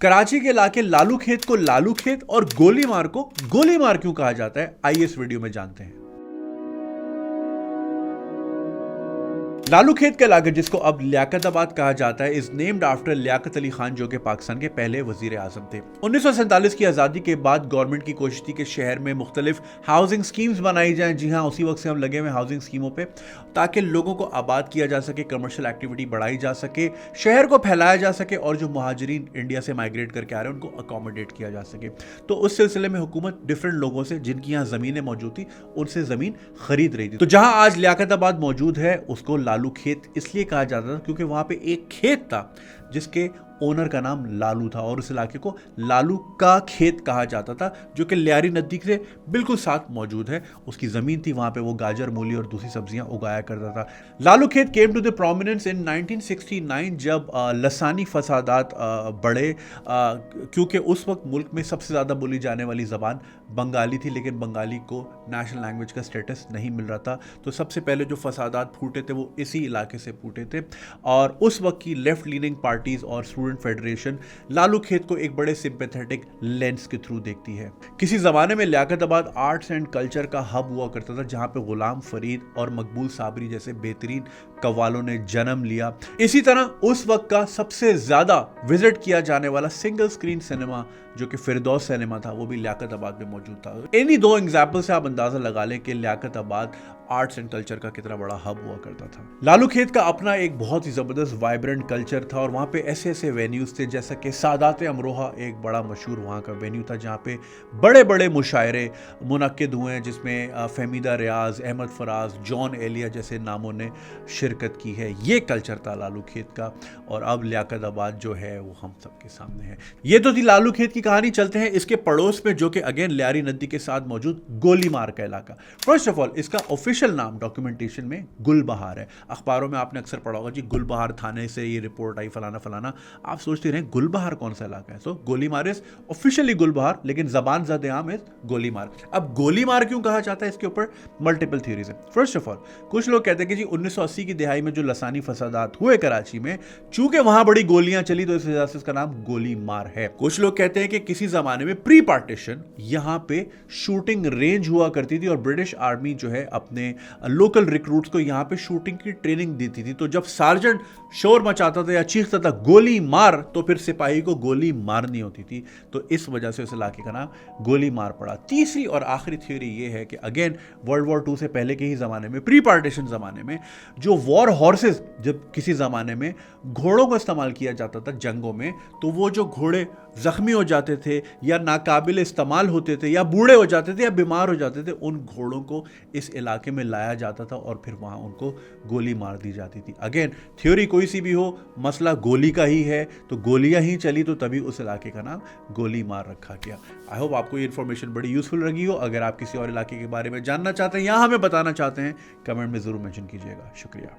कराची के इलाके लालू खेत को लालू खेत और गोलीमार को गोलीमार क्यों कहा जाता है, आइए इस वीडियो में जानते हैं। लालू खेत का इलाका, जिसको अब लियाकताबाद कहा जाता है, is named after Liaquat Ali Khan, जो कि पाकिस्तान के पहले वजीर आजम थे। 1947 की आज़ादी के बाद गवर्नमेंट की कोशिश थी कि शहर में मुख्तलिफ हाउसिंग स्कीम्स बनाई जाएं। जी हाँ, उसी वक्त से हम लगे हुए हाउसिंग स्कीमों पे, ताकि लोगों को आबाद किया जा सके, कमर्शियल एक्टिविटी बढ़ाई जा सके, शहर को फैलाया जा सके और जो मुहाजिरीन इंडिया से माइग्रेट करके आ रहे हैं उनको अकोमोडेट किया जा सके। तो उस सिलसिले में हुकूमत डिफरेंट लोगों से, जिनकी यहाँ ज़मीनें मौजूद थी, उनसे ज़मीन खरीद रही थी। तो जहाँ आज लियाकताबाद मौजूद है, उसको लालू खेत इसलिए कहा जाता था क्योंकि वहां पे एक खेत था जिसके ओनर का नाम लालू था और उस इलाके को लालू का खेत कहा जाता था, जो कि लियारी नदी से बिल्कुल साथ मौजूद है। उसकी ज़मीन थी, वहाँ पे वो गाजर, मूली और दूसरी सब्जियां उगाया करता था। लालू खेत केम टू द प्रोमिनेंस इन 1969 जब लसानी फसादात बढ़े, क्योंकि उस वक्त मुल्क में सबसे ज़्यादा बोली जाने वाली ज़बान बंगाली थी, लेकिन बंगाली को नेशनल लैंग्वेज का स्टेटस नहीं मिल रहा था। तो सबसे पहले जो फसादात फूटे थे वो इसी इलाके से फूटे थे और उस वक्त की लेफ्ट लीनिंग पार्टीज़ और स्टूडेंट फेडरेशन लालू खेत को एक बड़े सिंपैथेटिक लेंस के थ्रू देखती है। किसी जमाने में लियाकताबाद आर्ट्स एंड कल्चर का हब हुआ करता था, जहां पे गुलाम फरीद और मकबूल साबरी जैसे बेहतरीन कव्वालों ने जन्म लिया। इसी तरह उस वक्त का सबसे ज्यादा विजिट किया जाने वाला सिंगल स्क्रीन सिनेमा, जो कि फिरदौस सिनेमा था, वो भी लियाकताबाद में मौजूद था। इन्हीं दो एग्जाम्पल से आप अंदाजा लगा लें कि लियाकताबाद आर्ट्स एंड कल्चर का कितना बड़ा हब हुआ करता था। लालू खेत का अपना एक बहुत ही जबरदस्त वाइब्रेंट कल्चर था और वहाँ पे ऐसे ऐसे वेन्यूज थे, जैसा कि सादात अमरोहा एक बड़ा मशहूर वहाँ का वेन्यू था, जहाँ पे बड़े बड़े मुशायरे मुनक्किद हुए हैं, जिसमें फहमीदा रियाज, अहमद फराज, जॉन एलिया जैसे नामों ने शिरकत की है। ये कल्चर था लालू खेत का और अब लियाकताबाद जो है वो हम सबके सामने है। ये तो थी लालू खेत की कहानी। चलते हैं इसके पड़ोस में, जो कि अगेन लियारी नदी के साथ मौजूद गोलीमार का इलाका। फर्स्ट ऑफ ऑल, इसका ऑफिशियल नाम डॉक्यूमेंटेशन में गुलबहार है। अखबारों में आपने अक्सर पढ़ा होगा जी, गुलबहार थाने से ये रिपोर्ट आई, फलाना फलाना। आप सोचते रहे गुलबहार कौन सा इलाका है? तो गोलीमार इज ऑफिशियली गुलबहार, लेकिन जबान ज़द आम इज गोलीमार। अब गोलीमार क्यों कहा जाता है, इसके ऊपर मल्टीपल थ्योरीज है। फर्स्ट ऑफ ऑल, कुछ लोग कहते हैं कि जी 1980 की दिहाई में जो लसानी फसादात हुए कराची में, चूंकि वहां बड़ी गोलियां चली, तो इस वजह से इसका नाम गोलीमार है। कुछ लोग कहते हैं कि किसी जमाने में प्री पार्टीशन यहां पे शूटिंग रेंज हुआ करती थी और ब्रिटिश आर्मी जो है अपने लोकल रिक्रूट्स को यहां पे शूटिंग की ट्रेनिंग देती थी। तो जब सार्जेंट शोर मचाता था या चीखता था गोली मार, तो फिर सिपाही को गोली मारनी होती थी। तो इस वजह से उस इलाके का नाम गोली मार पड़ा। तीसरी और आखिरी थ्योरी ये है कि अगेन वर्ल्ड वॉर 2 से पहले के ही जमाने में, प्री पार्टीशन जमाने में, जो वॉर हॉर्सेस जब किसी जमाने में घोड़ों को इस्तेमाल किया जाता था जंगों में, तो वो जो घोड़े जख्मी हो जाते थे या नाकाबिल इस्तेमाल होते थे या बूढ़े हो जाते थे या बीमार हो जाते थे, उन घोड़ों को इस इलाके में लाया जाता था और फिर वहाँ उनको गोली मार दी जाती थी। अगेन थ्योरी कोई सी भी हो, मसला गोली का ही है, तो गोलियां ही चली, तो तभी उस इलाके का नाम गोली मार रखा गया। आई होप आपको ये इन्फॉर्मेशन बड़ी यूजफुल लगी हो। अगर आप किसी और इलाके के बारे में जानना चाहते हैं या हमें बताना चाहते हैं, कमेंट में ज़रूर मेंशन कीजिएगा। शुक्रिया।